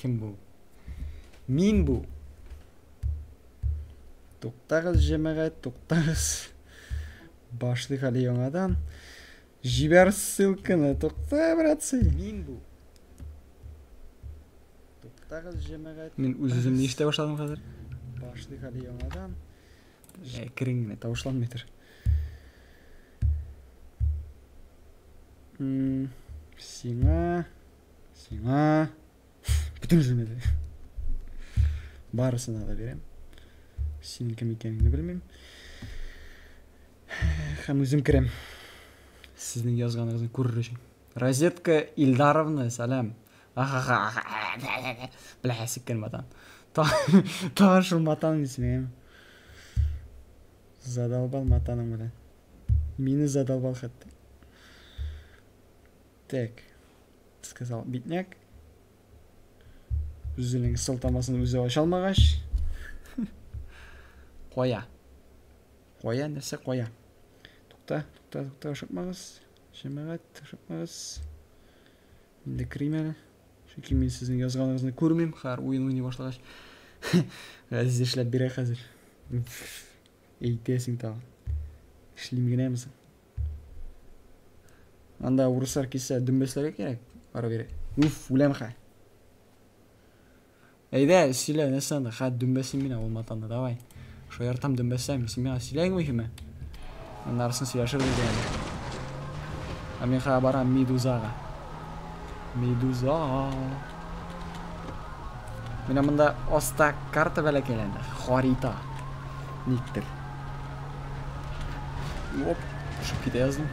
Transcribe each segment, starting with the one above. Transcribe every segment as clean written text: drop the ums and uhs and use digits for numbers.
Кім бұл? Мен бұл. Тоқтағыз жемағайт, тоқтағыз. Башлық әлі оңадан. Жібер ссылканы, тоқта, братцы. Мен бұл. Тоқтағыз жемағайт. Мен өз-өзім не іште башладым қазір? Башлық әлі оңадан. Кіріңіне тауышланмайтыр. Сиңа. Бүтін жүрмеді. Барысына да берем. Сенің кім екеніңді білмеймін. Һәм өзім кірем. Сіздің yazғаныңызды көрер үшін. Розетка Ильдаровна, сәлем. Бля, сіккен матан. Тағашыл матаның есмейм. Задалбал матаның бля. Мені задалбал хатты. Так. Сказал битняк. Үзілің сылтамасын өзі аша алмағаш. Қоя. Қоя, нәрсе қоя. Тоқта, шықмағыз. Жемағат, шықмағыз. Енді кірейм әлі. Шеки мен сіздің yazғаныңызды көрмейм. Қар ойын ойнай башлағаш. Ғазиз ешләп бере қазір. Ейтесің тағы. Ішлемеген әмісің. Анда ұрысар кесе дүмбеслерге керек. Ара бере. Өлем қа. Әйді, сөйле, нәсінде қа дүмбесін мені олматанда, давай. Шойар там дүмбесем, сен мені сөйлеген өйхіме? Нарысын сөйлешір дейін. А мен қа барам Медузаға. Медуза. Мен мұнда оста карта бәлі келенді. Харита. Никтір. Оп, шып кете яздым.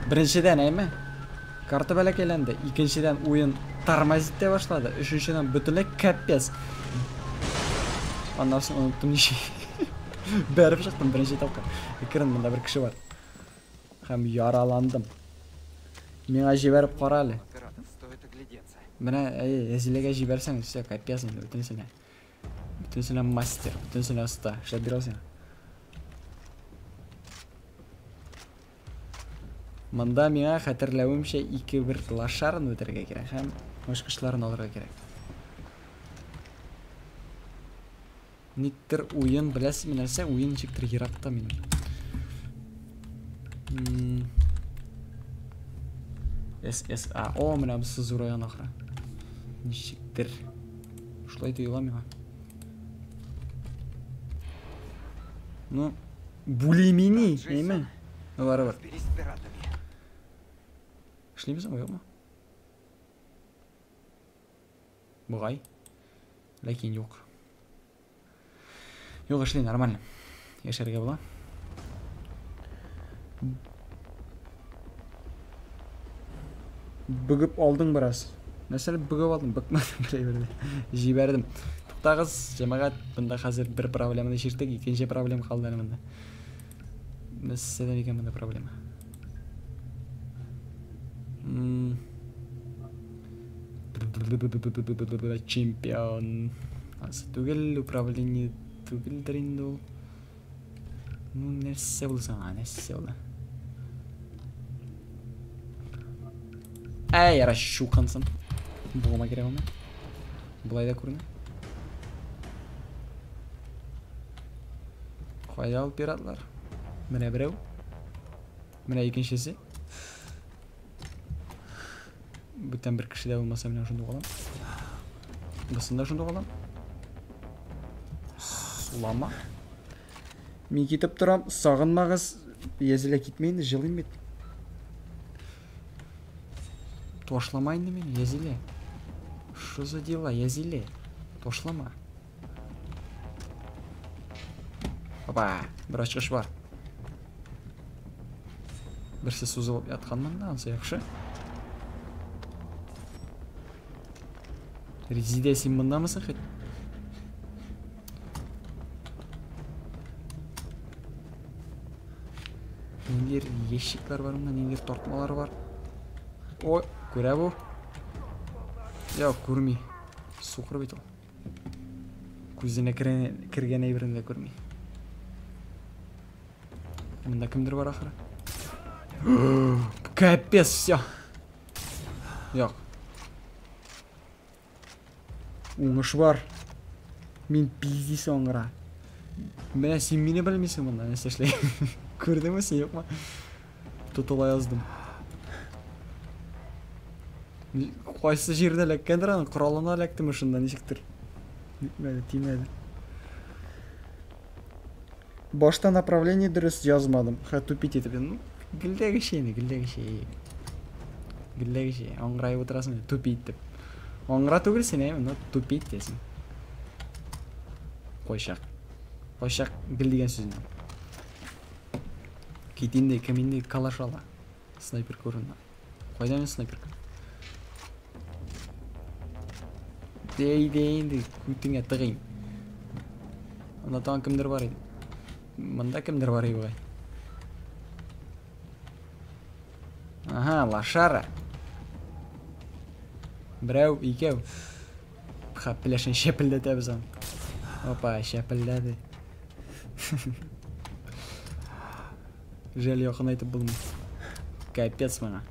Біріншіден әйме? Карта бәлі келенді. Екіншіден ойын тормозитте башлады. Үшіншіден бүтілі кәппес. Ondan sonra unuttum işi. Bərіп шықтым бірінші тапқа. Кірін мұнда бір кіші бар. Хәм яраlandım. Меңа жіберіп қаралы. Мені әзілеге жіберсең, все, кәппесің. Бүтінсіне мастер, бүтінсіне ұста. Шәп бересің. Мұнда меңа қатырлауымша 2-1 лашарын өтерге керек. Хәм өшкішларын алырға керек. Ниттер ойын біләсі мен әлсе, ойын шектір ератта мен. SSA. О, мен әбі сыз ұрайан ақыра. Нешіктір. Шылай дейла меға. Ну, булимини, нейме? Бар. Шлеймесің ойық ма? Бұғай. Ләкин жоқ. Yok işleyin нормально. Yaşarga bulan. Bugüp aldın biraz. Mesela bugüp aldın, bıkmadım böyle. Jiberdim. To'xtag'iz, jamoat, bunda hozir bir problemani yechirdik, ikkinchi problem qoldi menda. Masalan ekan bunda problema. Чемпион. Тugel управление тugel инде. Ну, нәрсе булса, нәрсе була. Эй, ярашу қансам. Бума керек ма? Булай да көріне. Қайда алып бератлар? Міне біреу. Міне екіншісі. Бүтін бір кіші де болмаса мен шунда қалам. Басында шунда қалам. Сулама. Мен кетіп тұрам, сағынмағыз, езіле кетмейінді, жылын бет. Тошламайынды мен, езіле. Что за дела, езіле? Тошлама. Опа, бір ашқыш бар. Бірсі сузылып ятқанмын да, ансы яқшы. Резиде сен мұнда мысың қайт? Нендер ешшіктер бар мұнда, нендер тортмалар бар. Ой, көре бұл? Жоқ, көрмей. Суқыр бет ол. Көзіне кірген әйбірінде көрмей. Мұнда кімдер бар ақыры? Кәпес, все. Жоқ. Оңыш бар. Мен пизди соңыра. Мен сен мені білмейсің мұнда нәрсе ішлей. Көрді ме сен жоқ ма? Тұтыла яздым. Қайсы жерде ләккендір аны құралына ләктім ұшында нешіктір. Тимеді. Башта направление дұрыс жазмадым. Тупить етіп. Гілдегі шей. Оңғырайып отырасың, тупить деп. Оңғыра түгіл сен әймін, тупить десің. Қойшақ гіл деген сөзіне. Кетінде, кәменде калаш ала. Снайпер көрінді. Қойда мен снайперка. Дейді, күтіңе тығын. Онда таған кімдер бар еді? Мұнда кімдер бар еді бұғай? Аха, лашара. Бірәу, екеу. Пілешін шепілдеті бізан. Опа, шепілдеді. Жел yoqын айтып бұлым. Капец маңа.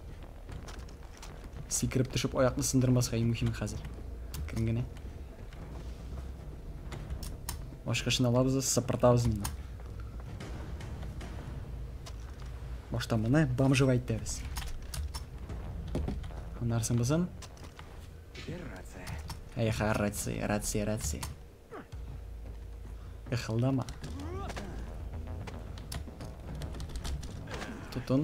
Секіріп түшіп аяқны сындырмасқа ең мұхим қазір. Кірінгіне. Башқашын алабыз, сапыртабыз мұнда. Башта мұны бомжып айтты біз. Онарсын бұзын? Айха, рация. Эхылдама. Тұтын.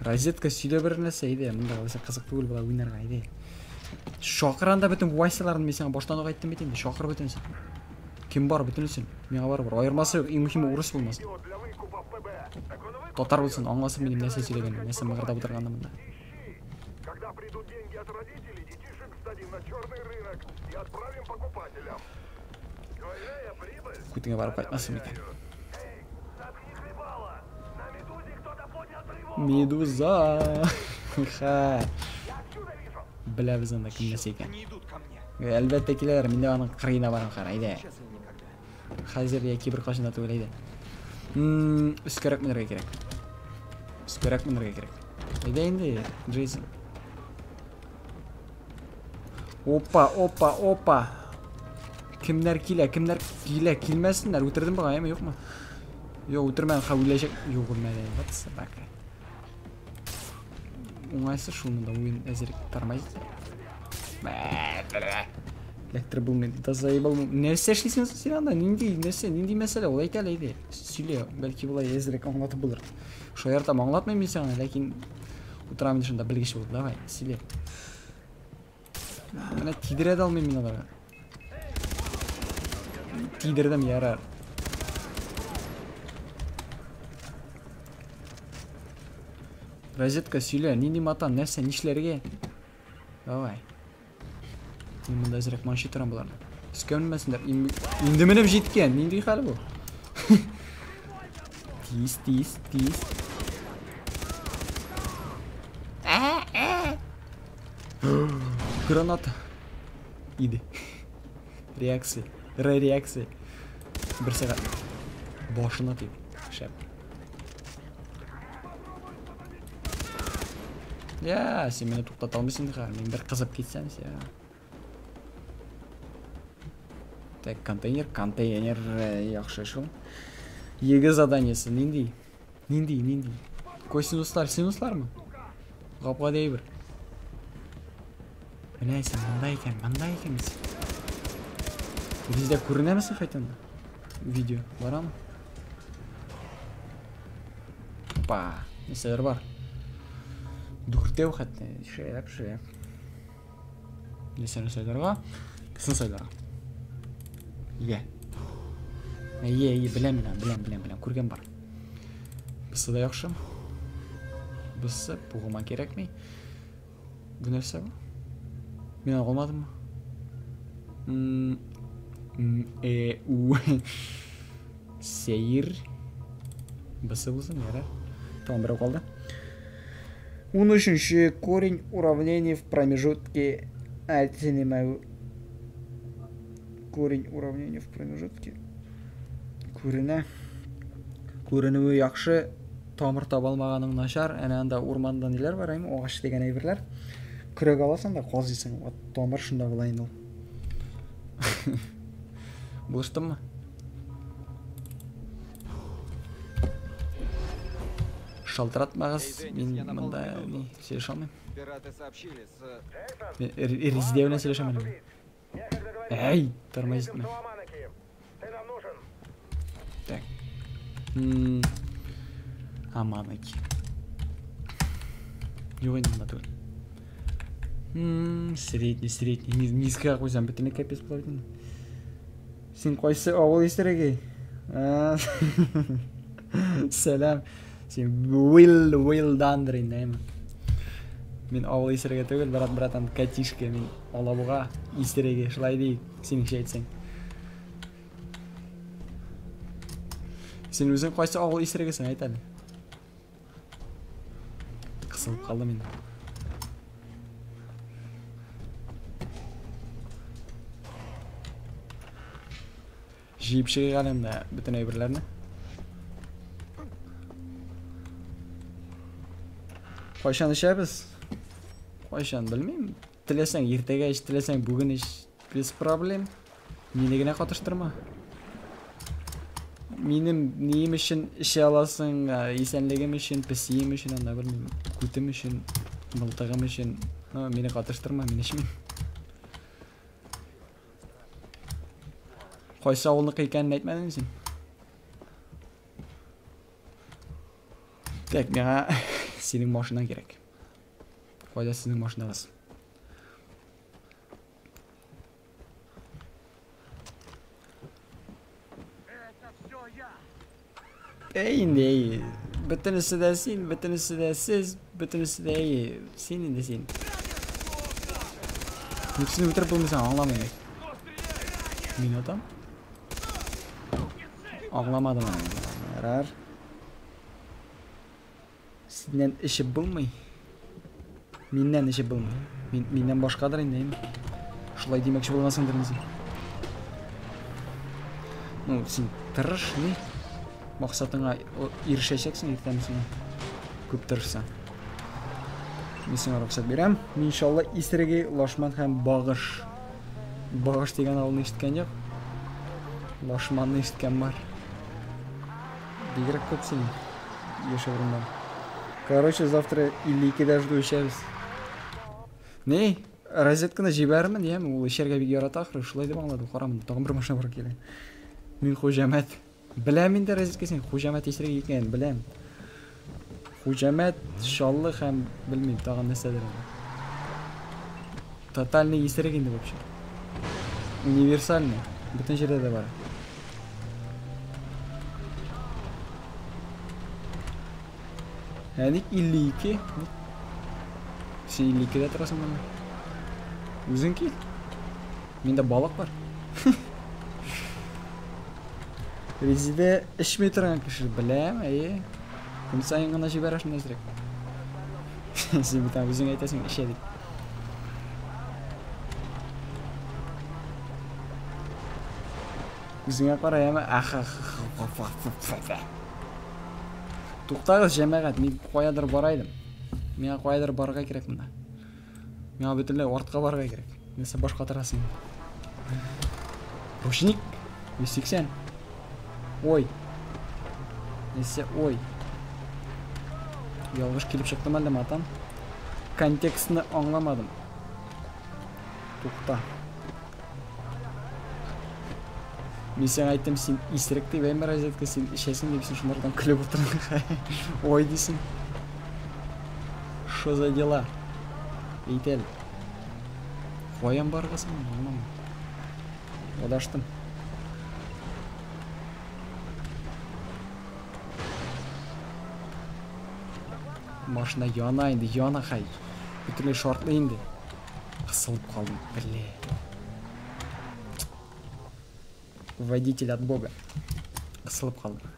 Розетка сүйде бір нәрсе еді. Мұнда қаласа қызық түгіл бұла ойнарға еді. Шоқыранда бүтін вайсаларын мен сен баштан оқ айттым бетінде. Шоқыр бүтінсін. Кім бар бүтінсін? Меға бар. Айырмасы ең мұхимі ұрыс болмасын. Тотар болсын, аңласып менің нәрсе сөйлеген. Нәрсе мағырда бұтырғанда мұнда. Күтіңе барып қайтмасын екен. Медуза. Ха. Біля біз анда кім нәрсе екен. Әлбәтте келер, менде аның қырғына барым қарайды. Қазір еке бір қашында түгілейді. Үскерек мінерге керек. Айда енді, Джейсон. Опа. Кімдер келмәсіндер, өтірдім бұға, еме, жоқ ма? Жоқ, өтірмен қауылайшек. Жоқ, өлмәді, батысы, бәкі. Оңайсы шулмында ойын әзірік тармайды. Электр бұлмен, тазайы бұлмен. Нәрсе әшлейсің сен анда, нендей мәселе, ол айта әлейді. Сөйле, бәлкі бұлай әзірік аңлаты бұлыр. Шойартам аңлатмай мен сен, ләкин ұтырамын шында білгіші болды, давай, сөйле. Мәне тидіреді алмай мен оларға. Тидірдім ярар. Розетка сөйле, нендей матан, нәрсе, нешлерге. Давай. Мен мұнда әзірек манши тұрам бұларына. Үскәмінмәсіндер. Енді мініп жеткен. Нендей қалы бұл? Тиіс. Граната. Иді. Реакция. Бір сәғат. Башына тейіп. Шәп. Сен мені тоқтата алмайсың дұға. Мен бір қызып кетсән, Так, контейнер яқшы шыл. Егі заданиясы, нендей? Қой синуслар ма? Қапға дей бір. Міне, сен мында екен. Везде көрінемісің қайтында? Видео, бара ма? Неселер бар. Дүртеу қатты, шәйіп. Несені сөйлерға? Кісін сөйлерға? Білем, көрген бар. Бісі да яқшым. Бісі бұғыма керек мей. Бұл нәрсе ба? Мен алғылмадым ма? Сейір. Бісі бұлсын, яра. Тамам бір қалды. 13-ші корень уравнений в промежутке. Корень уравнения в промежутке. Көрінуі яқшы, тамыр таба алмағаның нашар. Әне анда орманда нелер бар, ағаш деген әйбірлер. күрек аласың да қозғайсың. Вот томар шында болайын ол. Бұлыштым ма? Шалтыратмағыз, мен мұнда сөйлеше алмайм. Пираты сообщили с... Резиде білен сөйлеше алмайм. Әй, тормозит ме? Так. Аманаки. Не ойнам ба түгіл. Средний. Низкіға қойсам, бітіне капец болатын. Сен қойсы ауыл естереге. Сәлем. Сен Will Dandrin деймін. Мен ауыл естереге түгіл, братан катишке, мен олабуға естереге шылай дейік, сенің ше айтсаң. Сен өзің қойсы ауыл естерегесің айтады. Қысылып қалды мен. Жиіп шығи қалемді бүтін өйбірлеріні. Қойшан ішәбіз? Қойшан білмейм. Тілесең ертеге іш, тілесең бүгін іш, без проблем. Менегіне қатыштырма. Менің нейім үшін іше аласың, есенлегім үшін, пісейім үшін, анда білмейм, күтім үшін, мылтығым үшін. Мені қатыштырма, мен ішмейм. Қойса ауылны қиқанын айтмадың сен? Так, меға сенің машинан керек. Қойда сенің машина аласың. Енді, бүтінісі де сен, бүтінісі де сіз, бүтінісі де сен енді сен. Нүксіні өтіріп болмайсың, аңламайын. Мен отам? Аңламадым рар. Сенен іші болмай. Меннен іші болмай. Меннен башқадыр енді. Шылай демекші болмасыңдыр сен. Ну, сен тырыш, не? Мақсатыңа ерішешексің, ертемісің. Көп тырышсан. Мен сіңа рұқсат берем. Мен иншалла естереге Лашман һәм Бағыш. Бағыш деген ауылны ешіткен жоқ. Лашманны ешіткен бар. Бегірек көп сен. Еші бұрындан. Короче, завтра или 2-де жду ішеміз. Не? Розетканы жібәрімін, ем? Ол ішерге беге ората ақыры. Шылай деп аңлады. Қарамын. Тоғын бір машина бар келе. Мен қожамәт. Біләм енді розеткесен. Қожамәт естерге екен. Біләм. Қожамәт, шаллы һәм білмейм. Тағын нәсәдір. Тотальный естерге енді вообще. Универсальный. Бүтін жерде де бар. Әнік 52. Сен 52-де тұрасың мұны. Өзің кел. Менде балық бар. Резиде ішмей тұрған кішір. Біләм, әйе. Күн сайын ғана жіберашын әзірек. Сен бұтан өзің айтасың іше деп. Өзіңе қарай әмі Тоқтағыз жәмәғат, мен қоядыр барайдым. Мен қоядыр барға керек мұнда. Мен бүтінлі ортқа барға керек. Несі башқа тұрасың. Рушник 180. Ой. Несі ой. Ялғыш келіп шықтым әлі матам. Контекстіні аңламадым. Тоқта. Мен сен айттым, сен есірік деп әмір розетка, сен ішесің деп сен шынардан күліп отырың. Ой дейсің. Шо за дела? Ейтел. Қоям барғасың, олмам. Одаштым. Машина яна енді, яна қай. Бүтілі шортлы енді. Қысылып қалдым, біле. Водитель от Бога. Қысылып қалдым.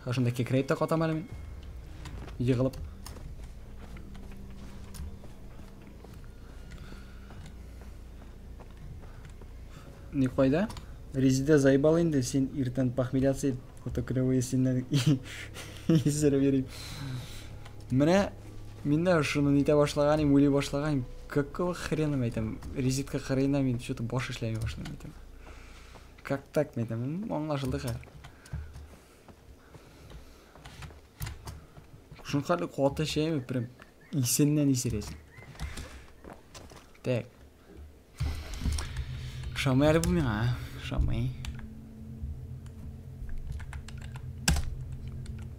Қашында кекірейіпті қатам әлі мен. Еғылып. Не қойда? Резиде заебал енді, сен ертен похмеляться ет. Фотокрывые сенен есірі берейм. Міне Мен да ушуну нете башлаганым, ойлой башлаганым. Какого хрена мен айтам? Резетка карайна мен что-то бош ишлей башладым айтам. Как так мен айтам? Аңлашылды ха. Ушун кандай куатта шейми прям исеннен исересиң. Так. Шамай әлі бұл мен, а? Шамай.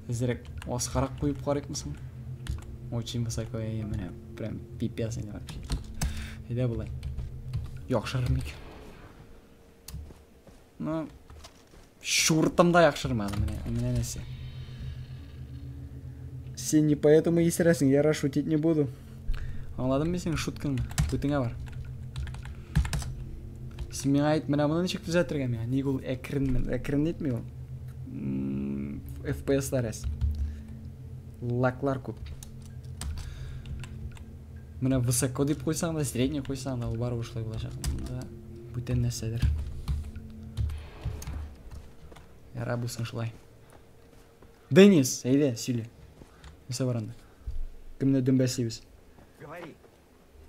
Зірек осқарақ қойып қарайық мысың? Очень высоко, міне, прям пипец не вообще. Еде бұлай. Яқшырым екен. Ну, шуртымда яқшырмады, міне нәсе. Сен не поэтому есіресің, я раз шутить не буду. Аңладым мен сенің шуткаңды, көтіңе бар. Сен мен айт, мына мұны нешек түзәтірген мен, не бұл әкірін етмей ол. FPS-лар әс. Лаклар көп. Мына высоко деп қойсаң да, средний қойсаң да, ол бар ұшлай болашақ. Мұнда бүтен нәрседер. Яра бұлсың шылай. Денис, әйде, сөйле. Несі баранды? Кімді дүмбәсейбіз? Говори.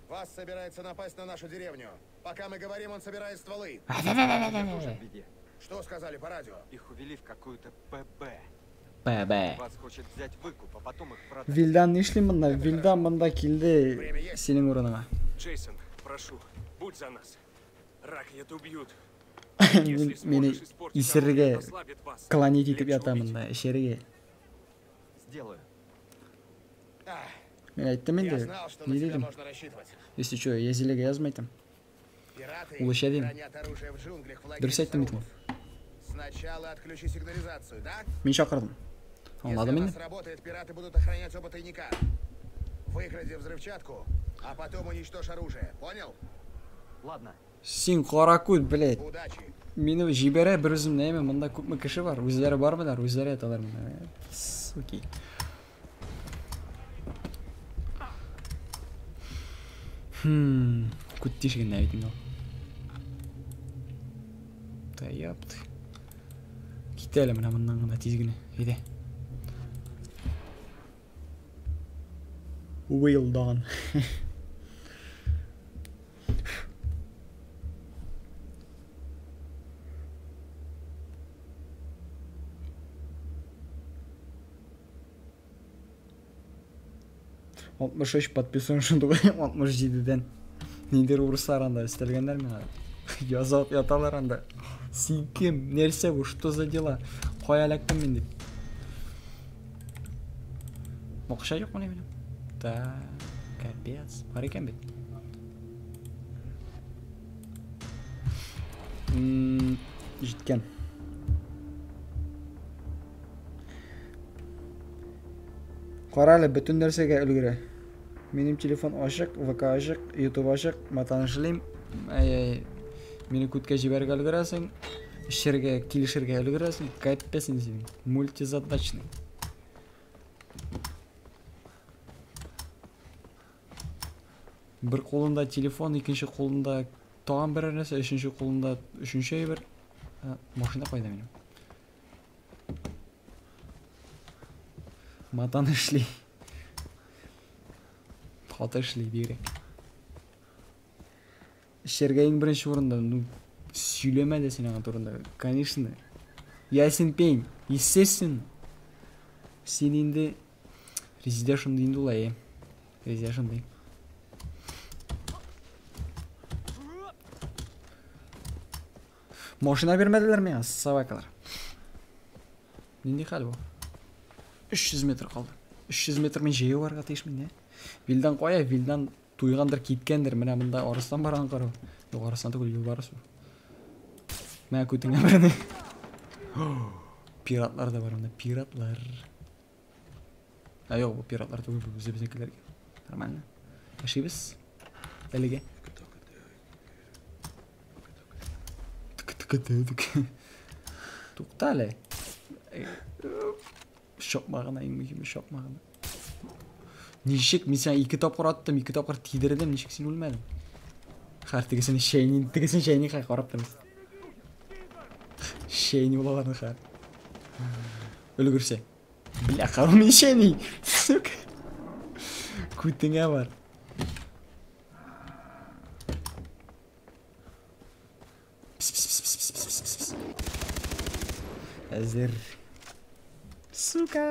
Вас собирается напасть на нашу деревню. Пока мы говорим, он собирает стволы. Я тоже в беде. Что сказали по радио? Их увели в какую-то ПБ. Бәбә. Вас хочет взять выкуп, а потом их продать. Вилдан не шли мұнда? Вилдан мұнда келді сенің орныңа. Джейсон, прошу, будь за нас. Ракет убьют. Мені исерге кланет етіп ятамын да, ішерге. Сделаю. Мен айттым Я енді, знал, что не на тебя дедім. можно рассчитывать. Если что, я зелеге язмайтым. Пираты Улучшадим. хранят оружие в джунглях в лагере Дұрыс айттым Сауров. екен. Сначала отключи сигнализацию, да? Мен шақырдым. Если Аңладым она енді? сработает, пираты будут охранять оба тайника. Выгради взрывчатку, а потом уничтожь оружие. Понял? Ладно. Сен қара көт, блядь. Удачи. Мені жибере бір өзім нәйме, мұнда көпмі кіші бар. Өздері бар мыдар, өздері аталар мына. Окей. Күттешігін әйтін ол. Таяпты. Кетелі мына мұндан ғында тезгіні. Еде. Well done. Altmış beş подписываемшын ғой 67-ден. Нендер ұрыстар анда істелгендер мен язап яталар анда. Сикем, нерсе бұл, что за дела? Қой әләктім мен деп. Оқыша жоқ мұне менің? Да, капец. Бар екен бет. Жеткен. Қаралы бүтін нәрсеге үлгірі. Менің телефон ашық, ВК ашық, YouTube ашық, матанышылым. Мені күтке жіберге үлгіресің, ішерге, келішерге үлгіресің, кайппесін сен. Мультизадачный. Бір қолында телефон, екінші қолында тоған бір нәрсе, үшінші қолында үшінші бір машина қойда менің. Матан ішли. Қаты ішли берек. Ішерге ең бірінші орында, сөйлеме де сен аңа тұрында. Конечно. Ясен пейн. Естественно. Сен енді резиде шынды енді олай, резиде шынды. Машина бермеділер мен, собакалар. Нендей қал бұл? 300 метр қалды. 300 метр мен жеу барға тейшмен, не? Вилдан қоя, вилдан туйғандар кеткендер. Мына мұнда Орыстан барған қару. Орыстан түгіл ел барысы. Мә көтіңе біріне. Пиратлар да бар мұнда, пиратлар. Жоқ, бұл пиратлар түгіл, бұл бізде-біздекілерге. Нормально. Ашибіз. Әліге. Тоқталы. Шоқ мағына, ең мекеме шоқ мағына. Нешек, мен сен 2 тапқыр аттым, 2 тапқыр тидірдім, нешек сен өлмәдім. Қар тегесен шайни қай қараптырмыз. Шайни олаларын қар. Өлгірсе. Бля, қару мен шайни. Сука. Күтіңе бар. Әзір. Сука.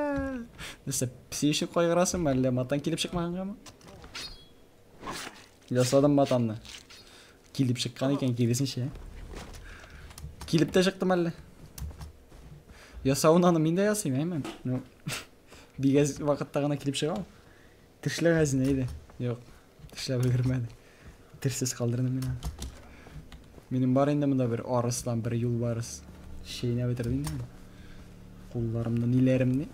Несі, псейшін қойғырасың ба, әлі матан келіп шықмағанға ма? Жасадым матанны. Келіп шыққан екен, келесінші, келіп те шықтым әлі. Ясауын аны мен де ясайым, әймен. Бигез вақытта ғана келіп шығау. Тіршілік әзін әйді. Жоқ, тіршілік үлгірмеді. Тірсіз қалдырдым мен. Менің бар енді мұнда бір арыстан, бір юл барыс. Шейіне бітірдім де. Қолларымды, нелерімді.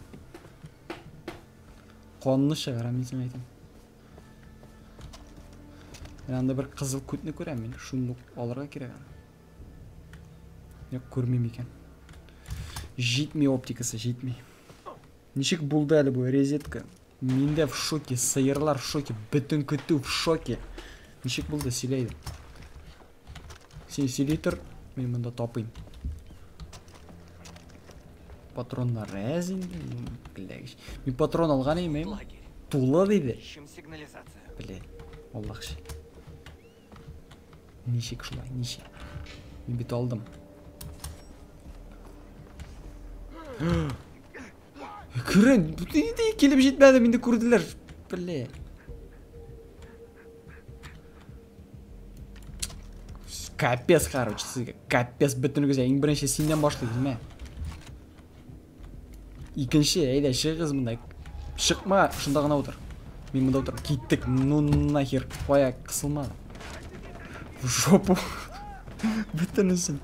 Қонны шығарам, мен айтым. Мен анда бір қызыл көтіні көрем, мен шуны оларға керек. Yok, көрмейм екен. Жетмей оптикасы, жетмей. Нешік болды әлі бұл резетка. Менде в шоке, сиырлар в шоке, бүтін күту в шоке. Нешік болды, сөйлейді. Сен сөйлей тұр, мен мұнда топайым. Патрондар әзін. Мен патрон алған емейм. Тулы дейді. Ищем сигнализацию. Біле, Аллахшы. Нешік шулай, нешік. Мен бет алдым. Күрін, бұтыйды келіп жетмеді, менде көрділер. Біле. Капец, короче, сізге. Капец бүтін көзе. Ең бірінші сенен башлайды, ме? Екінші, әйді, шығыз мұндай. Шықма, шында ғана отыр. Мен мұнда отыр. Кеттік, ну нахер. Қоя, қысылмады. В жопу. Бүтін үшін.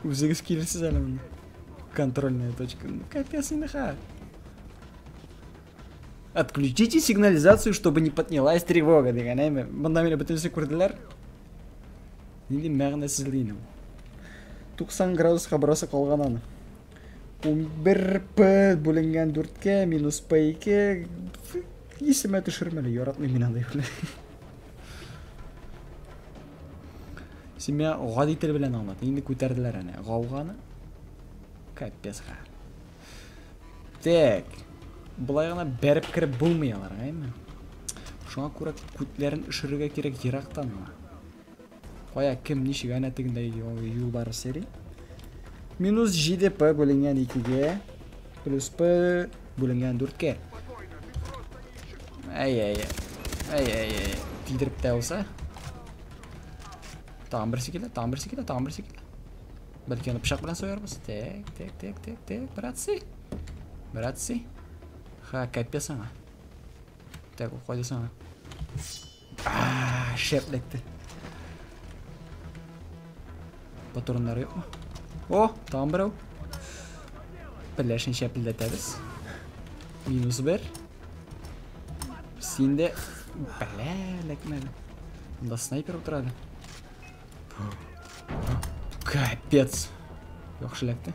Өзіңіз келесіз әлі мұнда. Контрольная точка. Ну, капец, инаха. Отключите сигнализацию, чтобы не поднялась тревога, деген, әйме. Бұнда мені бүтінсі көрділер. Нелі мәғінесіз лейнім. 90 градусқа бұрасы қалған аны. 11P бөлінген 4К минус P2 есіме түшірмелі, яратмай мен андай білі. Сен мен ғади тіл білен аңлады. Енді көтерділер әне. Ғауғаны. Капец ға. Тек. Бұлай ғана бәріп кіріп болмай алар, ғайма. Шуңа көрі көтлерін үшіріге керек ерақтан ма. Қоя, кім нешік әнәтігінде юл бары сері. Минус 7P бөлінген 2Г. Плюс P бөлінген 4Г. Әй. Тидіріп те олса. Тағын бірсі келі. Бәлкі оны пышақ білен сойарбыз. Тек, братцы. Ха, кәппес аңа. Так, қойды саңа. Шеплекті. Патрондар жоқ ма? О, тағын бір ау. Бірләшін шәпілдетәбіз. Минус бір. Сенде бәләләкмәді. Мұнда снайпер отырады. Капец. Яқшылақты.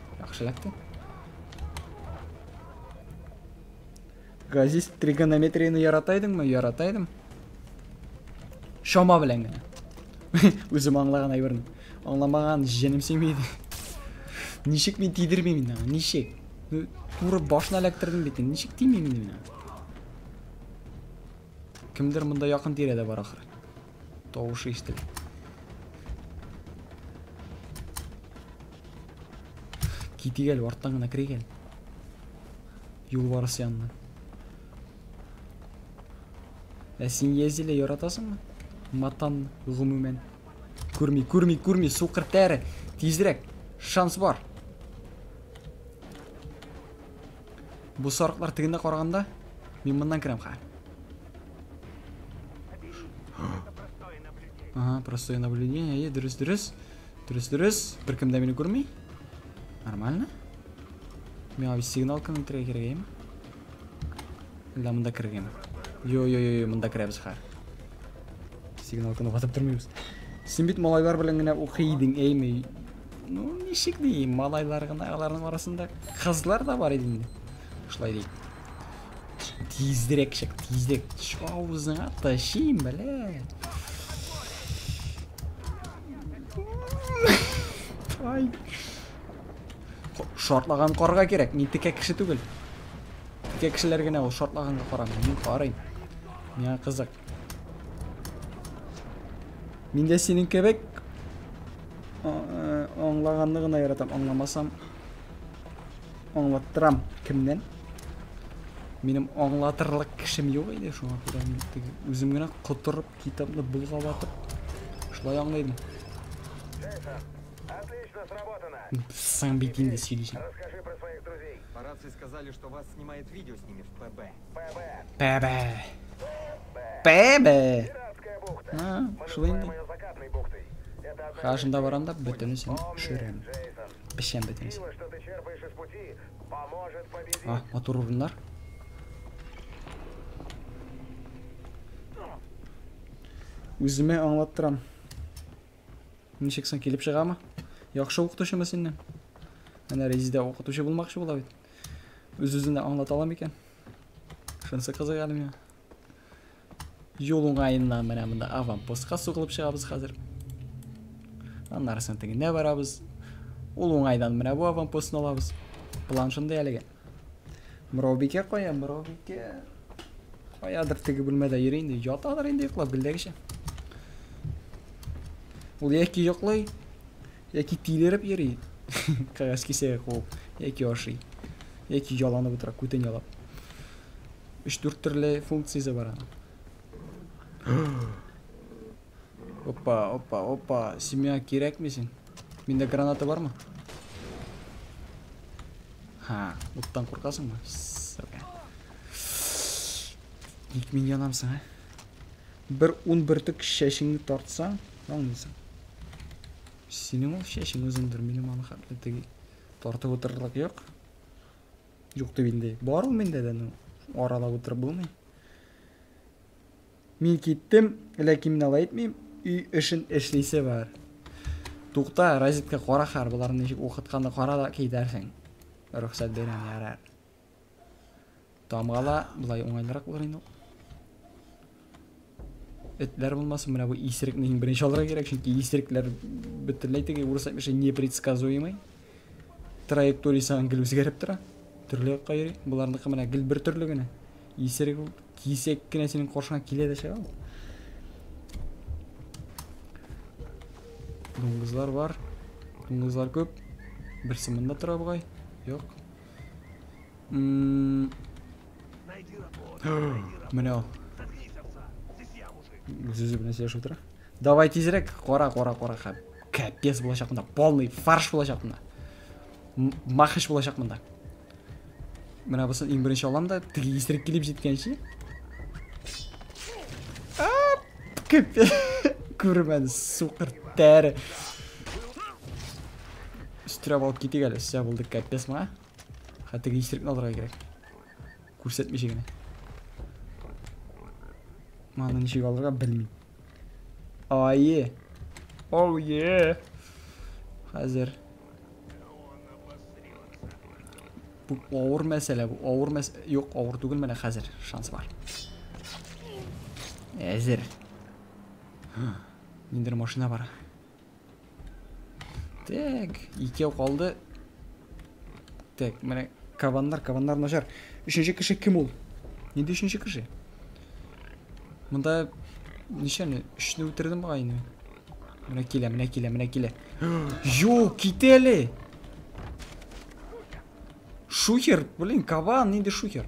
Газист тригонометрияны яратайдың ма? Яратайдым. Шома білән гіне. Өзім аңлаған айбырын. Аңламаған женім сенмейді. Нешек мен тидірмеймін, нешек. Туры башына әләктірдің бетін, нешек теймеймін мен. Кімдір мұнда яқын тиреді бар ақыры. Тоғышы естілі. Кетегел, ортаңына кірегел. Юл барысы янынан. Сен езілі ератасың ма? Матан ғымымен. Көрмей, суқыр тәрі. Тезірек, шанс бар. Бұл сарықлар тігінде қорғанда, мен мұндан кірем қа. Простое наблюдение, дұрыс. Бір кімді мені көрмей? Нормально? Мен абы сигнал комментария керегейм? Ілі мұнда кіргейм? Йо, мұнда кіребіз қар. Сигнал күні батып тұрмайбыз. Сен бет малайлар білін ғына оқидің, әймей. Ну, нешік дейм, малайларғын ағаларының арасында қызлар да бар едіңді. Шылай дейм. Тезірек. Шауызыңа ташим, бәлі. Шортлаған қорға керек, нетіке кіші түгіл. Четке кишилер гана ул шортлаганга карам. Мен карайм. Миңа кызык. Мен де сенин кебек оңлаганды гына яратам. Оңламасам оңлаттырам. Кимден? Менің оңлатырлық кішім жоқ еді, шуңа тура мен өзім гына құтырып, китапны бұлғалатып, шулай оңлайдым. Отлично сработано. Саң бетінде сөйлейсің. Расскажи про своих друзей. По рации сказали, что вас снимает видео с ними в ПБ. Пәбә. Пәбә. Пиратская бухта. А, шулай инде. Ее закатной бухтой. Это одна Қашында барамда бөтені сен Помни, шүрем. Джейсон. Пішен бөтені сен. Сила, что ты черпаешь из пути, поможет победить. А, мотор урындар. Өзіме аңлаттырам. Нешексің келіп шыға ма? Яқшы оқытушы ма сенен? Әне резиде оқытушы болмақшы бола бет. Өз-өзіне аңлата алам екен. Шынсы қызық әлі мен. Жол оңайынан міне мында аванпостқа соғылып шығабыз қазір. Анарсын тегіне барабыз. Ол оңайдан міне бұл аванпостын алабыз. Планшынды әліге. Мұрау бекер қоям, мұрау бекер. Қоядыр тегі білмеді ерейінді. Жатадыр енді еқылап білдегіше. Ол яки жоқлай, яки тилеріп ерей. Қағас кесеге қоып, яки ашый. Яки жаланып отыра, көтен ялап. 3-4 түрлі функциясы бар. Опа. Семья керек месен? Менде граната бар ма? Ха, оттан қорқасың ма? Сырға. 2000 янамсың, ә? Бір 11 түк шешіңді тартсаң, оңдайсың. Сенің ол шешің өзіңдір, менің аны қаплетіге тартып отырырлық жоқ. Жоқты бенде. Бар ол менде дәні. Аралап отырып болмай. Мен кеттім, ләкин мен ала етмейм, үй үшін ішлейсе бар. Тоқта, розетка қора қар, бұларын нешік оқытқанды қора да кейдәрсің. Рұқсат берен ярар. Тамғала, бұлай оңайлырақ болар енді. Этлер болмасын, мына бұл есірікнің бірінші алыра керек, çünkü есіріклер бүттірлейтіге орыс айтмыша непредсказуемый. Траекториясы аңгіл өзгеріп тұра. Түрлі қайыры. Бұларындықы мына гіл бір түрлі күні. Есірік кейсек кіне сенің қоршыңа келеді шыға. Доңғызлар бар. Доңғызлар көп. Бірсі мұнда тұра бұғай. Жоқ. Міне ол. Зүзі білін сеш отыра. Давай тезірек. Қора. Кәпес болашақ мұнда. Полный фарш болашақ мұнда. Мақыш болашақ мұнда. Мына бұсын ең бірінші аламда тігі есірік келіп жеткенше. Кәпес. Көрімәді суқыр тәрі. Үстіріп алып кетек әлі. Үстіріп болды кәпес мұға. Қатығы есірікін алдыға керек. Көрсетмеше кені. Маны нешек алырға білмейм. Айе. Оуе. Қазір. Бұл ауыр мәселе. Йоқ, ауыр түгіл мәне қазір. Шанс бар. Әзір. Мендер машина бара. Так, екеу қалды. Так, мәне кабандар нашар. Үшінші кіші кім ол? Ненде үшінші кіші? Мұнда нешені үшіні өтірдім ба айны? Мына келе. Йоу, кетелі! Шухер, блин, кабан, ненде шухер?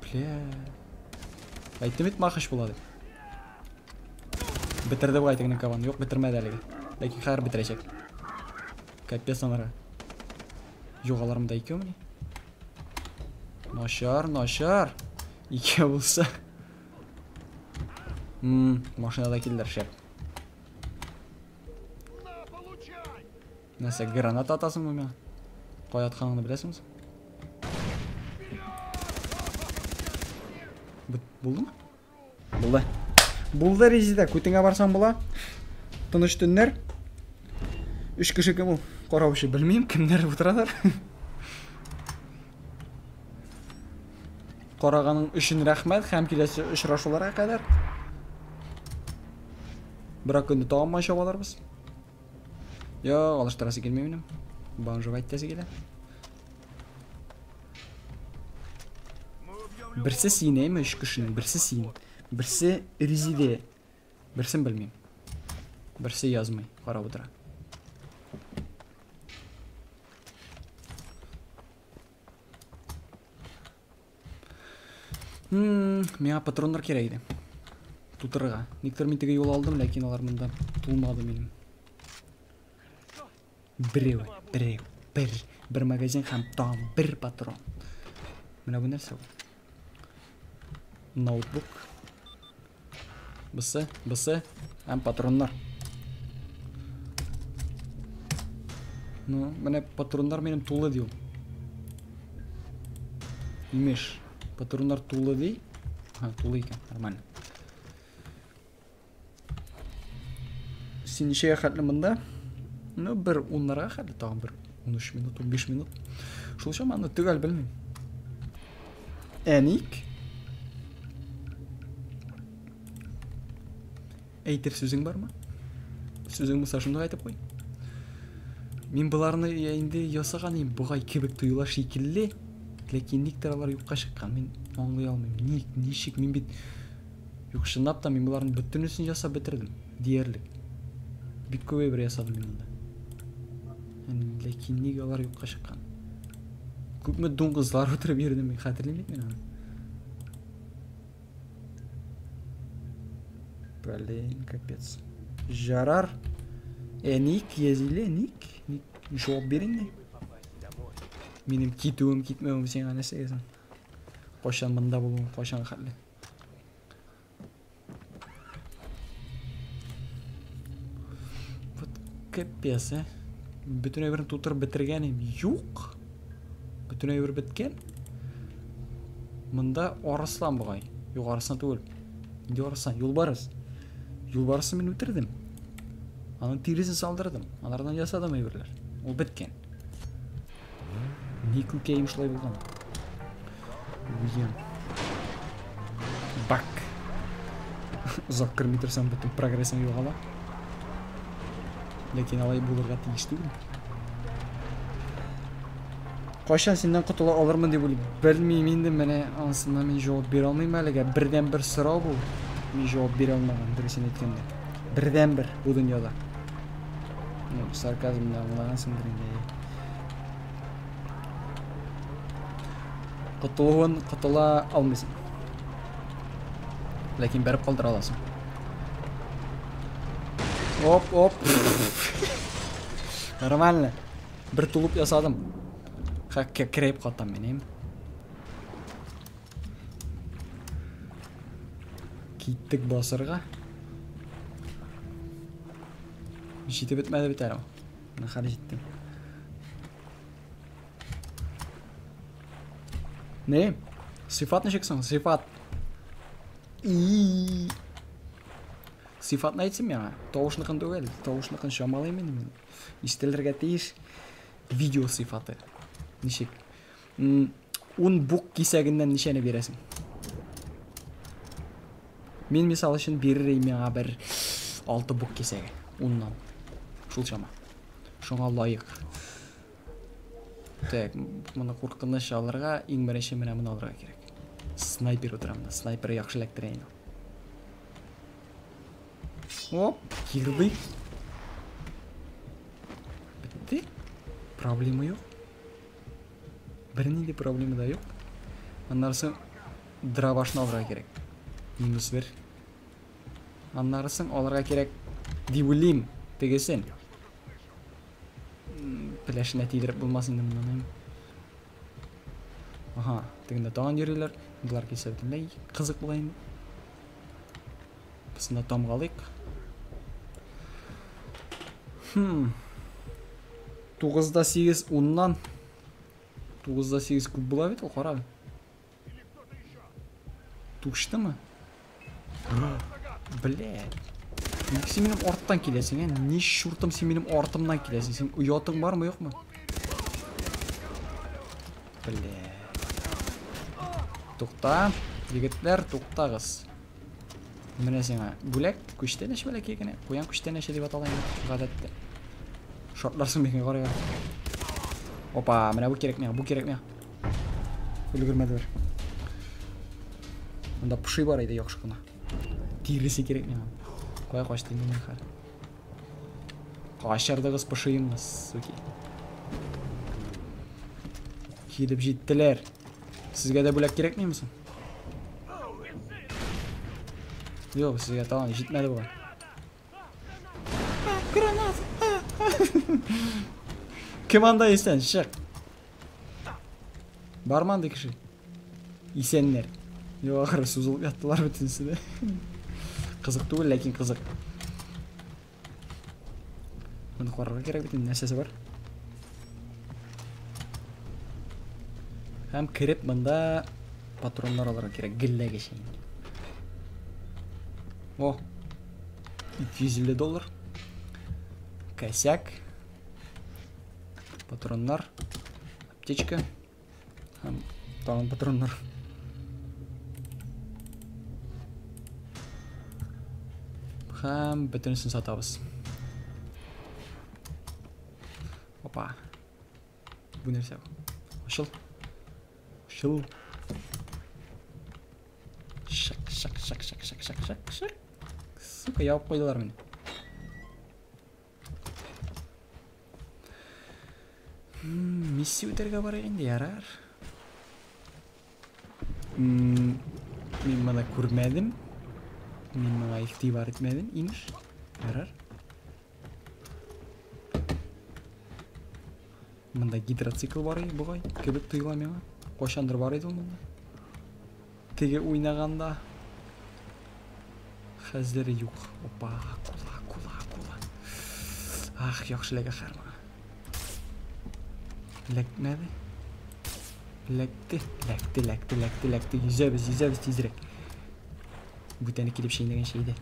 Бля... Айтымет мақыш болады. Бітірді бұл айтығының кабан. Жоқ, бітірмәді әлігі. Ләкин қағыр бітірешек. Кәппес анара. Жоғаларымда екеу міне? Нашар. Еке болса. Машинада келдер шеп. Нәрсе, граната атасың ба мен? Қой атқаныңды білесіңіз? Болды ма? Болды резида. Көтіңе барсаң бола. Тыныш түннер. 3 кіші кім ол? Қораушы білмейм, кімдер отырадар. Қорағаның үшін рахмет, хәм келесі ұшырашуларға қадар. Бірақ күнді тауынмай шабаларбыз. Алыштырасы келмеймінім. Бағын жоқ айтасы келе. Бірсі сине ме 3 кішінің, бірсі син. Бірсі Резиде. Бірсін білмейм. Бірсі язмай, қарап отыра. Мега патрондар керейді. Тутырға. Нектер мен теге жол алдым, ләкин алар мында тулмады менің. Бір магазин һәм тағым бір патрон. Менә бу нәрсә ул? Ноутбук. Бысы һәм патроннар. Ну, менә патроннар минем тулы ди ул. Имеш. Патроннар тулы ди. Тулы икән, нормально. Син ничәгә хәтле монда? Ну, бер 10-ларга хәтле, тагын бер 13 минут, 15 минут. Шул шаманы төгәл белмим. Әник. Әйтер сүзең бармы? Сүзең булса шундый әйтеп куй. Мин буларны инде ясаган идем, бугай кебек тоела шикелле. Ләкин никтер алар юкка чыккан. Мин аңлый алмыйм. Ничек мин бит юк шындап та мин буларны бөтенесен ясап бетердем. Диярлек. Бик күп бер ясадым мин анда. Ләкин ник алар юкка чыккан? Күпме дуңгызлар утырып йөрдем, мин хәтерлим мин аны. Блин, капец. Жарар. Ник язиле, ник жауап бериңде. Минем китүем, китмәвем сиңа нәрсә язам? Кашан монда булуым, кашан хәтле. Вот капец, Бүтүн әйберне тутырып бетергәнем юк. Бүтүн әйбер беткән. Монда арыслан бугай. Юк, арыслан түгел. Инде арыслан, юлбарыс. Юлбарысын мин үтердем. Аның тиресен салдырдым. Алардан ясадым әйберләр. Ул беткән. Ник үкәйем шулай булган? Уен. Бак. Озак кырмый торсам бөтен прогрессым югала. Ләкин алай булырга тиеш түгел. Кайчан синнән котыла алырмын дип уйлыйм. Белмим инде, менә ансына мин җавап бирә алмыйм әлегә. Бердән бер сорау бу. Мин җавап бирә алмаган, дөресен әйткәндә. Бердән бер бу дөньяда. Сарказм да аңлагансыңдыр инде. Котыла алмыйсың. Ләкин бәреп калдыра аласың. Оп. Нормально. Бер тулуп ясадым. Хакка креп каттым менем. Киттек басырга. Җитеп бетмәде бит әле. Нахар җиттем. Не? Сифат ничек соң? Сифат. Сифат әйтсен миңа. Тавышныкын түгел, тавышныкын шамалай мен. Истелергә тиеш видео сифаты. Ничек? Un бук кисәгеннән ничәне бирәсең? Мин мисал өчен биререм миңа бер 6 бук кисәге. Уннан. Шул чама. Шуңа лайык. Так, моны куркыныч алырга иң беренче менә моны алырга кирәк. Снайпер утырамда. Снайпер яхшы эләктерәйин. Оп, кирди. Битте. Проблема юк. Бернинди проблема да юк. Аннарсы дравашны алырга кирәк. Минус 1. Аннарсын алырга кирәк дип уйлыйм. Тегесен. Пляшына тидереп булмасын дип мындан. Аха, тегендә тагын йөриләр. Булар кисә бөтенләй кызык була инде. Бисендә тамгалык. 9-да 8 уннан. 9-да 8 күп була бит ул, кара. Туштымы? Блядь. Ник син минем арттан киләсең, ни шуртым син минем артымнан киләсең? Син уятың бармы, юкмы? Блядь. Тукта, егетләр, туктагыз. Менә сиңа бүләк, күчтән эш бүләк икән. Куян күчтән эш дип аталган гадәттә. Шортларсың микән карага. Опа, менә бу кирәк миңа, бу кирәк миңа. Өлгермәде бер. Мында пуши бар еді жоқшы қана. Тирisi керек мен. Қой қошты мен қар. Қашырды қыз пушиымыз, суки. Келіп жеттілер. Сізге де бөлек керек меймісің? Жоқ, сізге талан жетмеді бұған. Гранат! Кім анда естен? Шық. Барманды кіші. Исенлер. Жоқ, ақыры сузылып яттылар бүтінсі де. Қызық түгіл, ләкин қызық. Мұны қорарға керек бітін нәрсесі бар. Һәм кіріп мұнда патронлар аларға керек. Гіллә кешейін. О! $250. Косяк. Патронлар. Аптечка. Һәм тағын патронлар. Һәм бүтінсін сатабыз. Опа. Бұл нәрсе. Ашыл. Ашыл. Шак. Сука, яуып қойдылар мені. Миссия өтерге бар егенде ярар. Мен мұны көрмедім. Мен мұға ихтибар етмедім, имеш. Ярар. Мұнда гидроцикл бар еді бұғай. Кебіп тұйыла меға. Қошандыр бар еді мұнда. Теге ойнағанда. Хәзлері юқ. Опа, акула. Ах, яқшылығы қарма. Ләкмәді. Ләкті. Yüzəбіз тезірек. Бүтәні келіп шейіндеген шейді.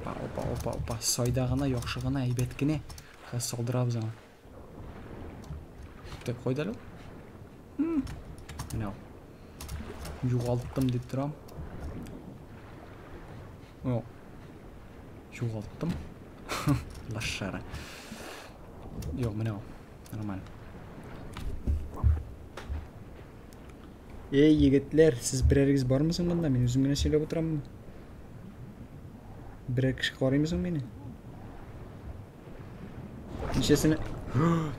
Опа. Сайдағына, яқшығына, әйбеткіне. Қаз солдырабыз ана. Тек қойдалы? Мінау. Юғалттым деп тұрам. О. Юғалттым. Лашара. Жоқ, мінау. Нормально. Ей, егетлер, сіз біреріңіз бармысың мұнда? Мен өзімгені сөйлеп отырамын. Бірер кіші қараймысың мені? Нешесіні...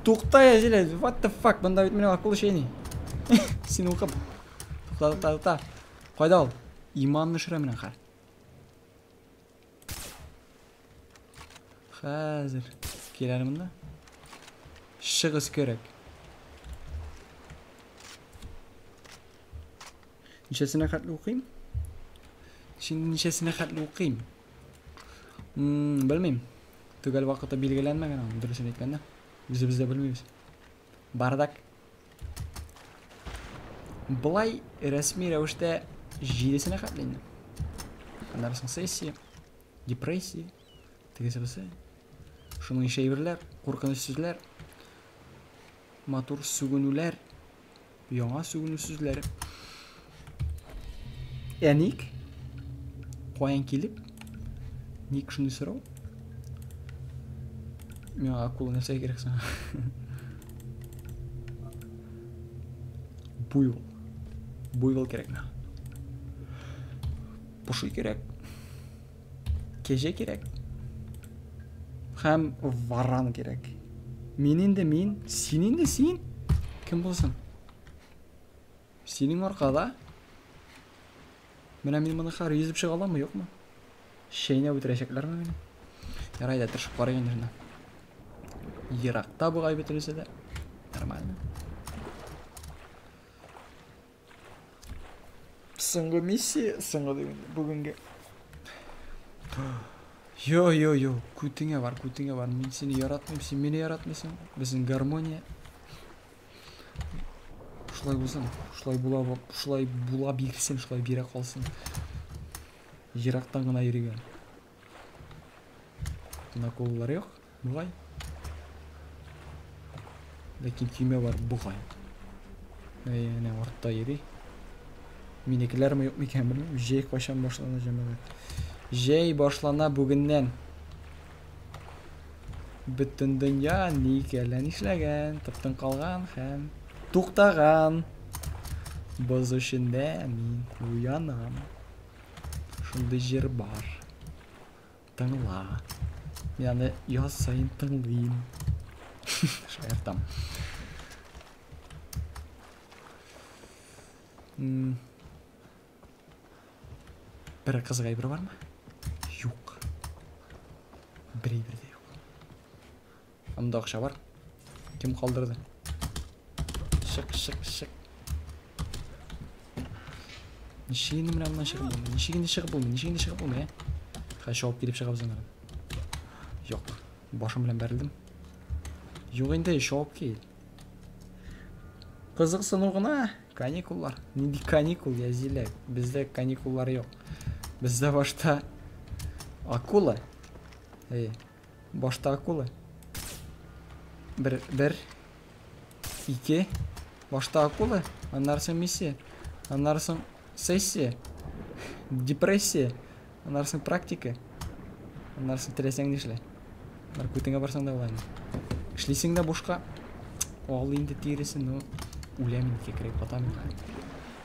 Тоқтай әзелі! What the fuck? Бұнда бет менің ақылы шейні. Сені оқып. Тоқта. Қойда ол? Иманны шыра менің қар. Қазір. Келәрі мұнда? Шығыс көрек. Нешесіне қатлы оқиым? Білмейм. Түгел вақытта белгіленмеген ау, дұрысын еткенде. Бізді білмейміз. Бардак. Бұлай рәсми рәуіште жидесіне қатлейді. Қандарысың сессия, депрессия, тегесі. Шының шейбірлер, қорқынышсізлер, матур сүгінулер, яңа сүгінусізлер. Ник, қойын келіп, ник шынды сұрау. Мен ақылы нәрсе керексің. Буйвол керек мен. Пұши керек. Кеже керек. Һәм варан керек. Менен де мен, сенен де сен. Кім болсын? Сенің арқада. Мен мұны қар езіп шыға аламын, жоқ ма? Шейне өтірешеклер ме мені? Ярайды, тұршып қарайын жүрді. Ирақта бұғай бетілесі де. Нормально. Соңғы миссия, соңғы бүгінге. Йо, күтіңе бар. Мен сені яратмайым, сен мені яратмайсың. Біздің гармония. Шылай болсын, шылай була берсен, шылай бере қалсын. Ирақтан ғана ереген. Наколылар жоқ, бұғай. Лекен күйме бар, бұғай. Әне, ортта ери. Менекілер ме жоқ мекен білмейм. Жей қашан башлана жамағат. Жей башлана бүгіннен. Бүттін дүния никелен ішлеген, тұптың қалған һәм туқтаған. Боз ішінде мен уянам. Шынды жер бар. Тыңла. Мен аны яз сайын тыңлайым. Шайыртам. Бір қызық айбір бар ма? Юк. Бір айбірде юк. Амда ақша бар. Кім қалдырды? Шық. Нешегенде мына мұнан шығып болмай? Нешегенде шығып болмай, Қай шауып келіп шығап заңырым. Жоқ. Башым білен бәрілдім. Жоқ енді шауып кел. Қызық сынуғына каникуллар. Ненде каникул, язилек. Бізде каникуллар жоқ. Бізде башта акула. Башта акула. Бір, ике. Башта акула. Анарсын миссия. Анарсын сессия. Депрессия. Анарсын практика. Анарсын тілесең нешле. Анар көтіңе барсаң да олайын. Ішлесең да бушқа. Оғыл енді тересін. Үлемін кекірек батамын.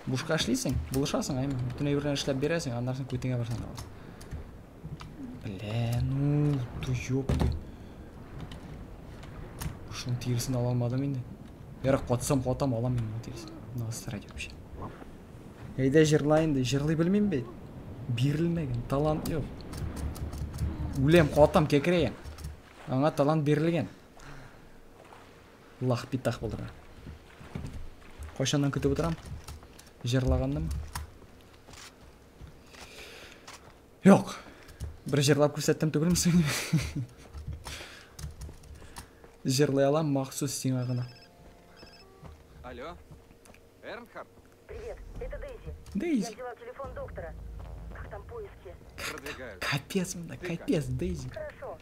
Бушқа ішлесең. Бұлышасың аймен. Түн әйбірден ішлеп бересің. Анарсын көтіңе барсаң да олайын. Ты ёпты. Шын тересін ала алмадым енді. Бері қотсам қотам аламын мен тересін. Насырайды вообще. Әйді жырлайынды. Жырлай білмейм бе? Берілмеген. Талант жоқ. Үлем қотам кекірейін. Аңа талант берілген. Лақ биттақ болдыра. Қойшаннан күтіп отырам. Жырлағандым. Жоқ. Бір жырлап көрсеттім түгілмісің? Жырлай алам мақсус сен ағына. Алло? Эрнхард? Привет, это Дейзи. Дейзи. Я взяла телефон доктора. Как там поиски? Продвигаются. Капец, капец, Дейзи. Хорошо.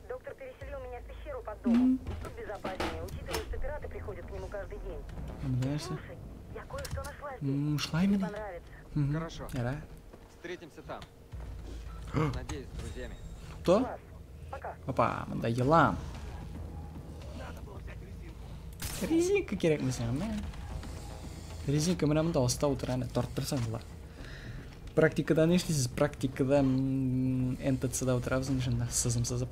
Доктор переселил меня в пещеру под домом. Тут безопаснее, учитывая, что пираты приходят к нему каждый день. Слушай, я кое-что нашла здесь. Шла Тебе именно? понравится. Хорошо. Яра. Встретимся там. Надеюсь, с друзьями. Кто? Класс. Пока. Опа, мында елам. Резинка керек місің, мен. Резинка мына мында оста отыраны торттырсаң бұлар. Практикада не ішлейсіз? Практикада НТЦ-да отырабызың шында сызым сызып.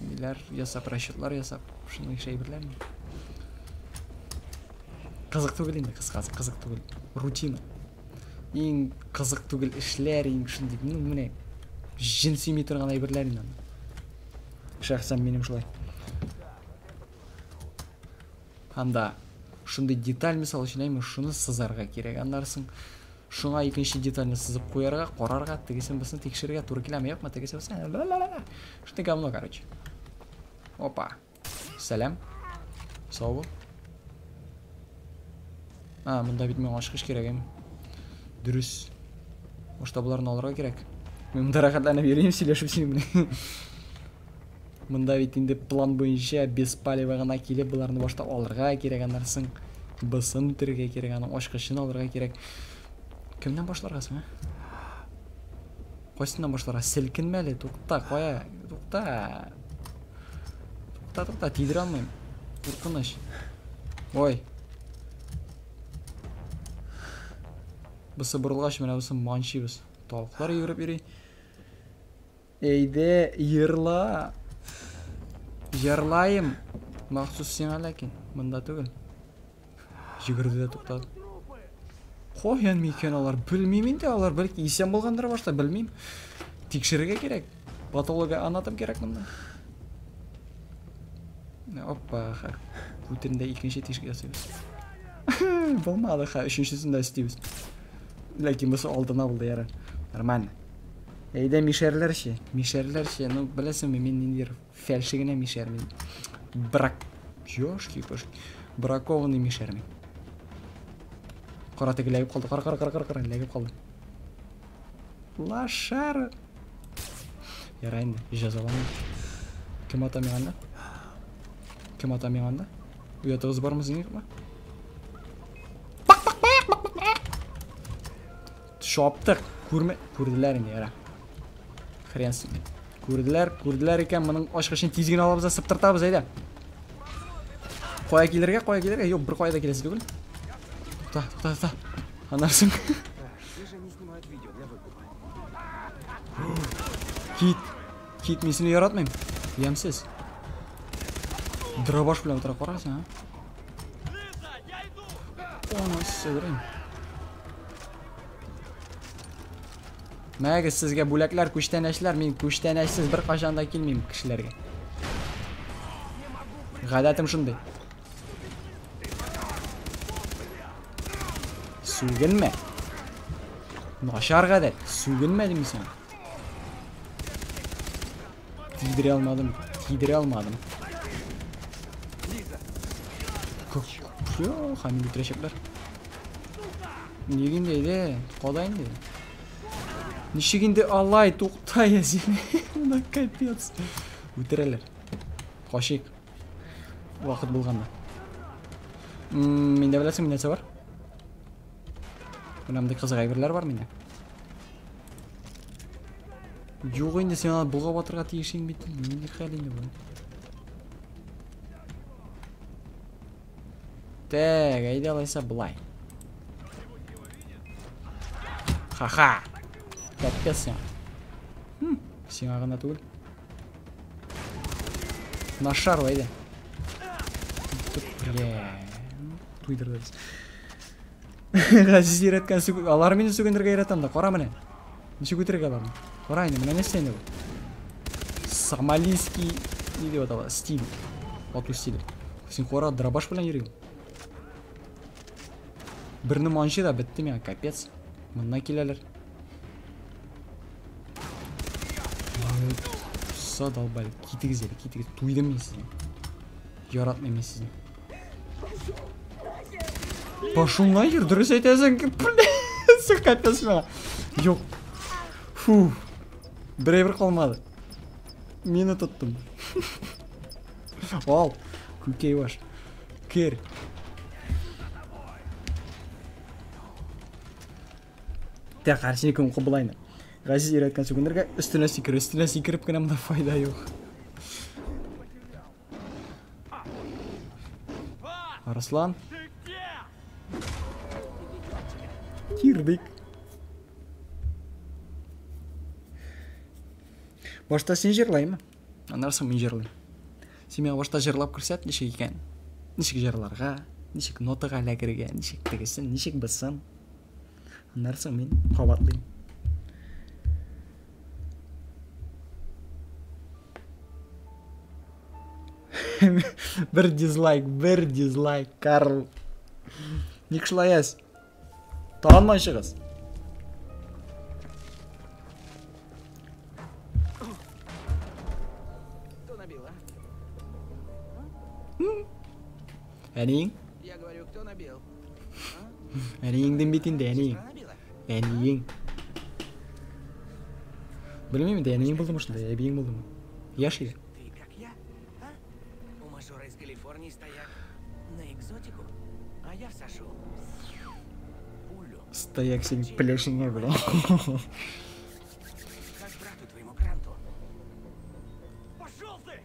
Нелер ясап, расчетлар ясап. Шының шайбірлер. Қызық түгіл енді, қызық түгіл. Рутина. Ең қызық түгіл ішлер, ең шынды. Міне, жын сүймей тұрған айбірлер енді. Шақсам менің шылай. Анда шынды деталь мысалы үшін шыны сызарға керек. Андарсың шыңа екінші детальны сызып қоярға, қорарға, тегесен басын текшерге туры келем yok ма? Тегесен басын. Что говно, короче. Опа. Сәлем. Сау бол. Мұнда бит мен ашқыш керек ем. Дұрыс. Ошта бұларын алырға керек. Мен мұнда рахатланып берейім, сөйлешіп сеніміне. Мұнда бит енді план бойынша без палева ғана келіп бұларны башта алырға керек. Анарсың бұсын түрге керек, аның ашқышын алырға керек. Кімнен башларғасың, Қойсынан башларға сілкінмәлі, тоқта, қоя, тоқта, тидір алмайым. Қорқыныш. Ой. Бұсы бұрылғаш, мен бұсы маншибыз. Тауқлар үйіріп ері. Әйде, ерла. Жерлайым. Мақсус сен әләкен. Мұнда түгіл. Жүгірді де тоқтады. Қойын мекен алар, білмеймін де алар, бәлкі есен болғандыр башта, білмейм. Текшіріге керек, патология анатом керек мұнда. Опа, көтерінде екінші тешкі жасайбыз. Болмады, үшіншісін да істейбіз. Ләкин бұсы алдына болды яры. Нормально. Әйді мишерлер ше, ну білесің мен нендер фәлшігіне мишермен. Ёшки, бракованный мишермен. Қара тегі ләгіп қалды, қара, ләгіп қалды. Лашары. Ярайынды, жазаланын. Кім ата меғанда? Ұятығыз бармыз еңек ма? Шоптық, көрділер енді, яра. Хренсің. Көрділер екен, мұның ашқышын тезген алабызда сыптыртабыз, әйді. Қоя келерге, жоқ, бір қояда келесі түгіл. Та. Анарсың. Где же они снимают видео для выкупа? Kit мен сені яратмаймын. Ямсыз. Дробаш білем тұра қорасың, а? Оны сөйлейін. Мәгі сізге бүләклер көштен әшілер, мен көштен әшсіз бір қашанда келмеймін кішілерге. Ғадатым шындай. Сүгінме. Нашар ғадат, сүгінме демейсің. Тидіре алмадым. Хамил бітірешеклер. Негін дейді, қодайын дейді. Нешегінде алай, тоқтай әзені. Мұна капец. Өтірелер. Қошек. Уақыт болғанда. Менде білесің, менде бар? Бұнамды қызық айбірлер бар менде. Жоқ енді сен ана бұлға батырға тиешең бетін. Менде қәлінде бұл. Так, айда алайса бұлай. Ха-ха. Кәпкес сен. Сен ағына түгіл. Нашар ойды. Туйдырды біз. Ғазиз ереткен сүгін. Алар мені сүгіндірге еретамда. Қора мені. Неше көтерек алармын. Қора айны. Мені несен еді бұл. Сомалийский. Не деп атала? Стиль. Оту стиль. Сен қора дробаш білен ерегім. Бірні маншы да бітті мен. Капец. Мұнна келелер. Құса далбайлы. Кетігіз елі. Кетігіз. Туйдым мен сіздің. Яратмай мен сіздің. Пошел нахер, дұрыс айтасың. Бля, капец мен. Жоқ. Фу. Бір қалмады. Мені тұттым. Ал. Көкей баш. Кер. Так, қарсыне көм құбылайны. Ғазиз ереткен сүгіндерге үстіне секіріп кінамда файда жоқ. Арслан. Кирдик. Башта сен жерлаймы? Анарсың мен жерлайм. Сен мен башта жерлап көрсет, нешек екен? Нешек жерларға, нешек нотаға ләкірге, нешек тігісін, нешек бұсын. Анарсың мен қабатлайм. Бір дизлайк, Карл. Ник шылаяз? Танмай шығыз. Кто набил, а? Әнейін? Я говорю, кто набил? Әнейіңдің бетінде, әнейің. Әнейің. Білмеймін де, әнейің болдым ұшында, әбейің болдым. Яши. Ты как я, а? У мажора из Калифорнии стояк на экзотику, а я сошел. Пулю. Стояк сен плешіңе, бля. Как брату твоему Гранту. Пошел ты!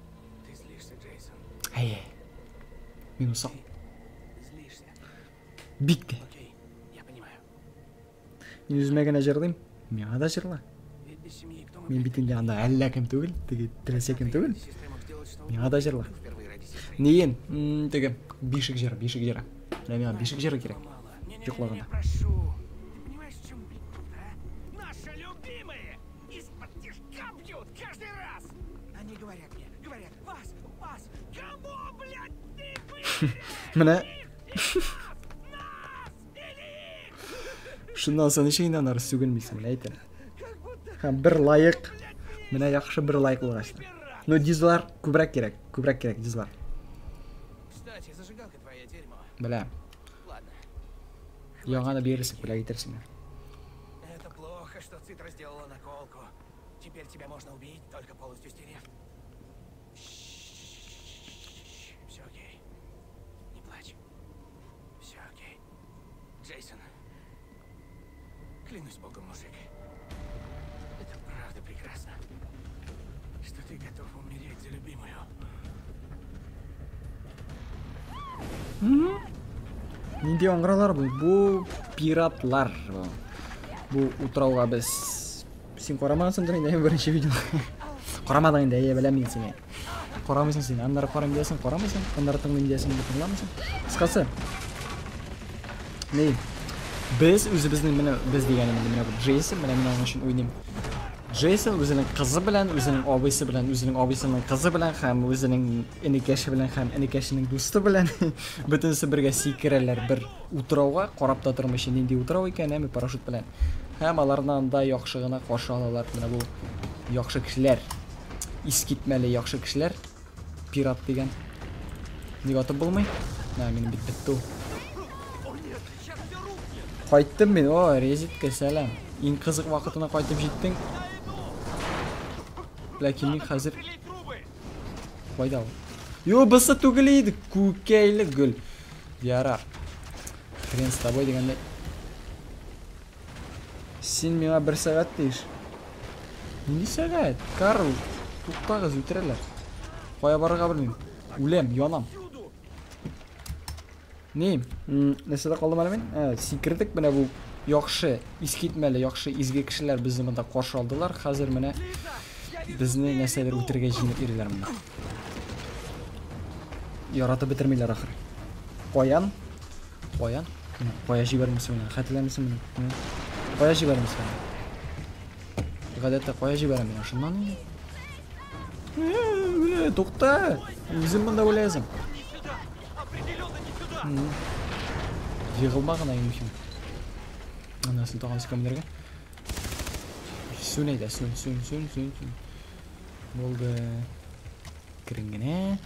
Ты злишься, Джейсон. Әй, мен ұсақ. Злишься. Битті. Окей, я понимаю. Мен өзіме ғана жырлайм. Мен ада жырла. Ведь без семьи кто мы? Мен битінде анда әлі әкім түгіл, тігі тіресекім түгіл. Сестры мог сделать, что Мен ада жырла. впервые ради сестры. Неен, тігі бишік жыры. Мен бишік жыры керек. Мало. Жоқ Не-не-не, лағына. прошу. Ты понимаешь, в чем бит-то, а? Наши любимые из-под тишка бьют каждый раз. Они говорят мне, вас, кому, блядь, ты выберешь? Міне, Нас или их? шыннан сон ішейін анар сүгінмейсің, міне айтын. Бір лайық, міне яқшы бір лайық болғашты. Но дизлар көбірек керек, дизлар. Кстати, зажигалка твоя дерьмо. Бля, Ладно. яғана берілсік, бля, кетерсің. Это плохо, что Цитра сделала наколку. Теперь тебя можно убить, только полностью стерев. Все окей. Не плачь. Все окей. Джейсон. Клянусь богом, мужик. Это правда прекрасно. Что ты готов умереть за любимую. Нинди оңгыралар бұл? Бұл пиратлар. Бұл утрауға біз... Сен қорамағансың тұрын, дәйім бірінші видео. Қорамадың енді, білемін сені. Қорамайсың сен, андары қорам дейсің, қорамайсың. Андары тыңдың дейсің, тыңламайсың. Қысқасы. Не? Біз өзіміздің біз дегенімізді міне бұл Джейсон, міне мен оның үшін ойнайым. Джейсон өзінің қызы білән, өзінің абысы білән, өзінің абысының қызы білән, һәм өзінің инекеші білән, һәм инекешінің дусты білән бүтінсі бірге секірелер бір утрауға, қарапта тұрмышы нинди утрау екен, әмі парашют білән. Һәм алардан да яхшы гына каршы алалар. Менә бу яхшы кешеләр. Искитмәле яхшы кешеләр. Пират дигән. Ник атып булмый? Менә минем бит бетте. Кайттым мин. О, резитка сәлам. Иң кызык вакытына кайтып җиттең. Ләкин мин хәзер кайда ул? Йо, бысы түгел иде. Күкәйле гөл. Ярар. Хрен с тобой дигәндә. Син миңа бір сәгать дейш. Нинди сәгать? Карл, туктагыз үтерәләр. Кая барырга белмим. Үләм, янам. Не? Нәрсәдә калдым әле мин? Сикердек менә бу яхшы, искитмәле, яхшы изге кешеләр безне монда каршы алдылар. Хәзер менә безне нәрсәләр үтергә җыенып йөриләр монда. Яратып бетермиләр ахыр. Каян? Каян? Кая җибәрмисең менә? Хәтерләмисең менә? Кая җибәрмисең? Гадәттә кая җибәрәм мин шуннан инде. Тукта! Үзем монда үләсем. Җыгылма гына иң мөһим. Ана син тагын скамнарга. Сүн әйдә, сүн. Булды. Кирингенә.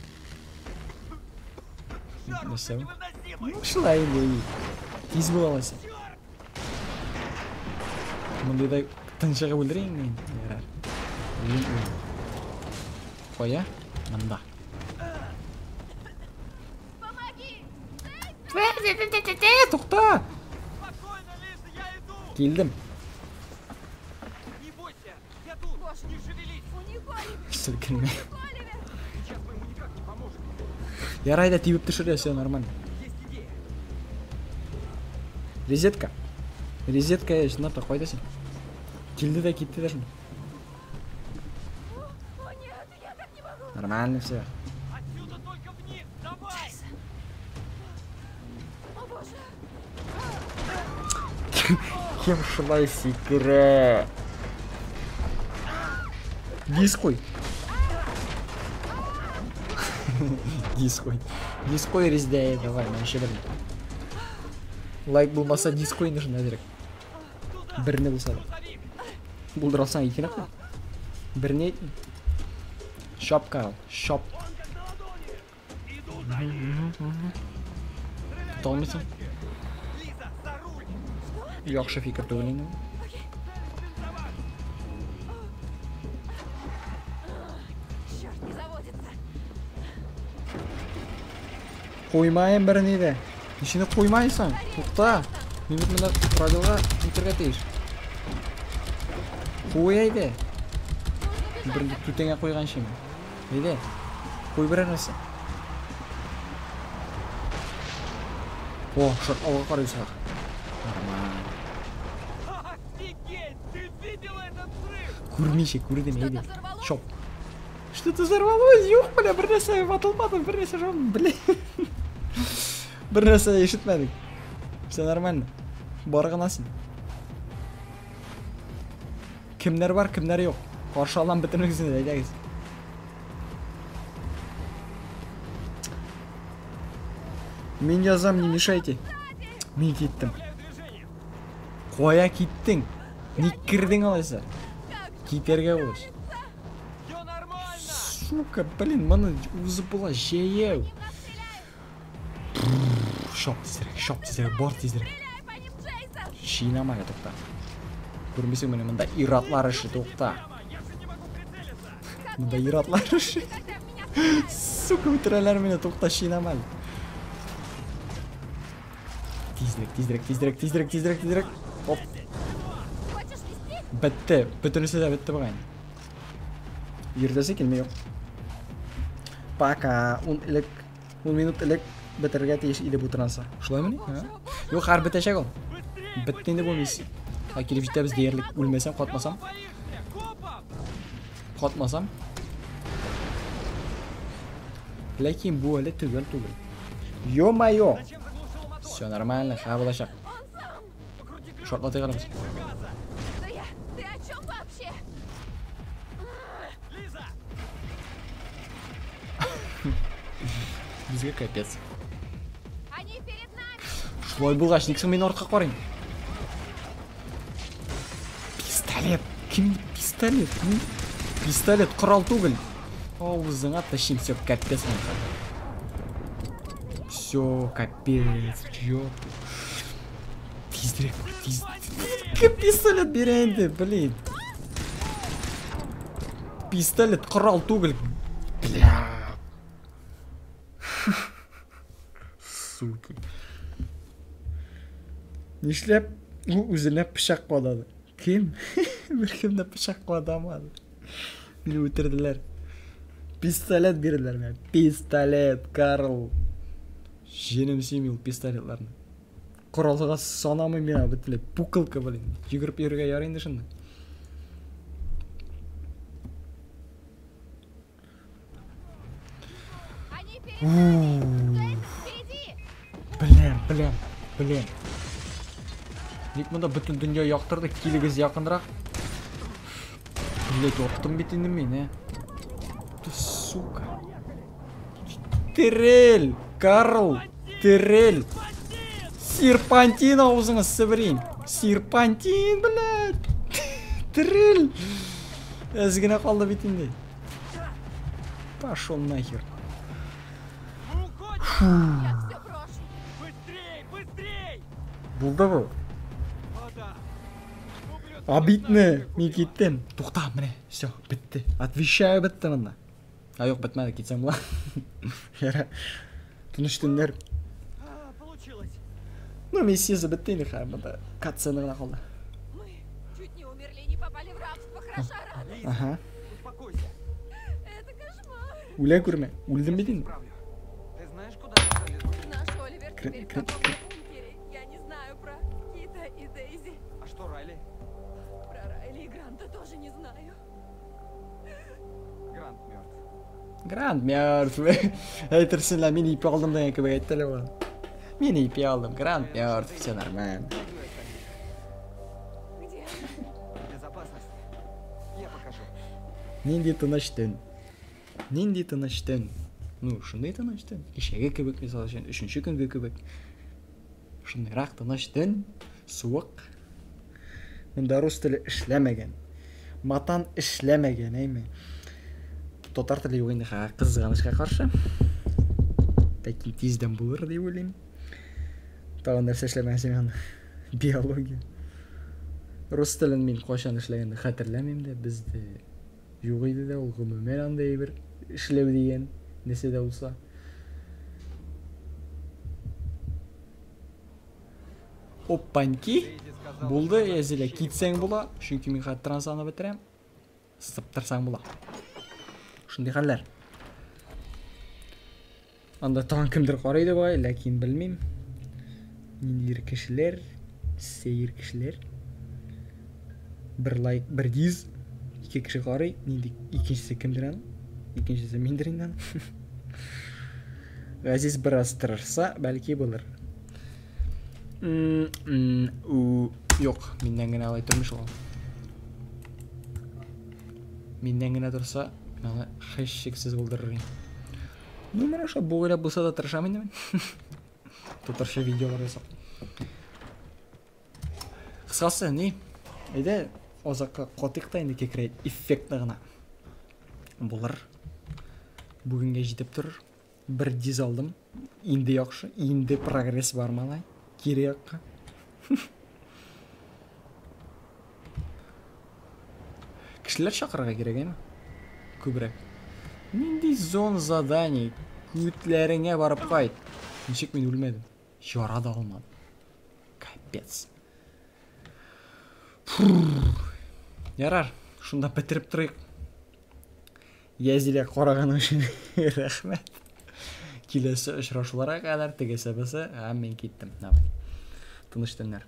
Нәрсә? Шулай инде. Тиз була аласың. Мындайда тынчыгып үлдерейін мен. Ярар. Кая? Мында. Тукта! Келдім. Сілкінме. Ярайда тибіп түшірді, все нормально. Резетка. Резетка есть, на то қойдасың. Келді де кетті де шын. Нормально все. Кем шылай секірі? Дисқой. Дисқой рездәй, давай, мен ще бірін. Лайк болмаса дисқой нужно дирек. Біріне болса да. Бұлдыралсаң екен ақы. Біріне екен. Шоп, Карл, шоп. Тұталмайсың? Яқшы фикір түгіліңді. Қоймайын біріне де. Нешені қоймайсың? Тұқта. Мемет мұнда радиоға өтірге тейш. Қой әйді. Бірінде түтеңе қойған шең. Әйді. Қой бір әрнесі. О, шық алға қарай сақ. Көрмейше, көрдім әйді. Шоп. Что-то взорвалось, юх, бля, бір нәрсе атылмады, бір нәрсе жоғын, бля. Бір нәрсе ешітмәдік. Все нормально. Барғанасың. Кімдер бар, кімдер жоқ. Қаршы алам бітірмексін әйдәгіз. Мен жазам, не мешайте. Мен кеттім. Қоя кеттің. Не кірдің алайса? Китерге болыш. Сука, блин, маны өзі бола жеяу. Шоп тезірек, бар тезірек. Шиінамайға тоқта. Көрмесің мені, мұнда иратлар іші тоқта. Мұнда иратлар іші. Сука, өтірәлер мені тоқта шиінамайға. Тезірек. Оп. Бітті, бүтінісі де бітті бұғайын. Ертесі келмей жоқ. Пока, 10 минут элек бітірге тиеш или бутыранса. Шулай міне? Жоқ, қар бітешек ол. Біттенді болмейсі. Келіп жетеміз дерлік. Өлмесем, қатмасам. Қатмасам. Ләкин бұл әлі түгел. Ё-майо. Все нормально, қабылашақ. Шортлаты қаламыз. Ты о чем вообще? Бізге капец. Они перед нами! Шулай болғаш, нексің мен ортқа қарайын. Пистолет. Кім пистолет? Пистолет құрал түгіл. Ауызыңа тащим, все, капец. Все, капец. Ё. Тезірек. Кім пистолет берейінді, блин. Пистолет құрал түгіл. Бля. Сука. Нишлеп өзіне пышақ қадады. Кім? Бір кімді пышақ қадамады. Мені өтірділер. Пистолет берділер мен. Пистолет, Карл. Женім семейл пистолетларны. Құралға санамы мен бітіле. Пукылка, блин. Жүгіріп ерге ярайынды шынды. Они перед нами! Впереди! Блин. Ник мұнда бүтін дүние яқтырды, келігіз яқындырақ. Блять, оқтым бетінді мен, Ты, сука. Террель, Карл, Террель. Серпантин аузыңа сібірейін. Серпантин, блядь. Террель. Әзгіне қалды бетінде. Пошел нахер. Я все брошу! Быстрей! Болды бұл. Абитні, мен кеттім. Тоқта, міне, все, бітті. Отвечаю, бітті мында. Жоқ, бітмеді, кетсем бұла. Түніштіңдер. Получилось! Ну, мен сезі бітті енді қар, бұнда катсцена ғана қалды. Мы чуть не умерли, не попали в рабство, хороша рада. Аха. Успокойся. Это кошмар. Өле көрме, өлдім бетін. Ты знаешь, куда мы залезли? Наш Оливер теперь в каком бункере. Я не знаю про Кита и Дейзи. А что, Райли? Про Райли и Гранта тоже не знаю. Грант мертв. Грант мертв. Әйтерсіңлер, мен ипі алдым деген кебек айттылы ба. Мен ипі алдым, Грант мертв, все нормально. Где? Безопасность. Я покажу. Нендей тыныштың. Нендей тыныштың. Ну, шындай тыныштың. Кешегі кебек, мысалы үшін, үшінші күнгі кебек. Шындайрақ тыныштың. Суық. Мұнда рус тілі ішлемеген. Матан ішлемеген, әйме. Тотар тілі ойында қызғанышқа қаршы. Тәкин тезден болыр деп ойлаймын. Тағы нәрсе ішлемеген биология. Рус тілін мен қошан ішлегенді қатырләмеймін де, бізді жоқ еді де, ол ғымымен андай бір ішлеу деген несе де болса. Оппаньки. Болды, әзілі кетсең бола, шүнкі мен қаттыран саны бітірем. Сыптырсаң бола. Шындай қалар. Анда таған кімдір қарайды бай, ләкин білмейм. Нендер кішілер, сейір кішілер. Бір лайк, бір диз. Екі кіші қарай, ненде екіншісі кімдір аны? Екіншісі мендірін аны. Ғазиз бір астырырса, бәлке болыр. Жоқ, менден гіне алай тұрмыш ол. Менден гіне тұрса, мені хешшексіз болдырырын. Ну, мұраша, бұл ойлап бұлса да тұршамын демен. Тұтыршы видеолар есақ. Қысқасы, не? Әйді, озаққа қотықта енді кекірейді, эффектті ғына. Бұлар бүгінге жетіп тұр. Бір диз алдым. Инді яқшы, инді прогресс бар малай. Кері яққа. Кішілер шақырға керек, әйме? Көбірек. Мендей зон заданий. Көтлеріңе барып қайт. Нешек мен өлмедім. Жара да алмадым. Капец. Ярар, шында бітіріп тұрайық. Езіле қорағаны үшін рахмет. Келесі очрашуларға кадәр тегесе бесе, мен киттем. Тыныч төннәр.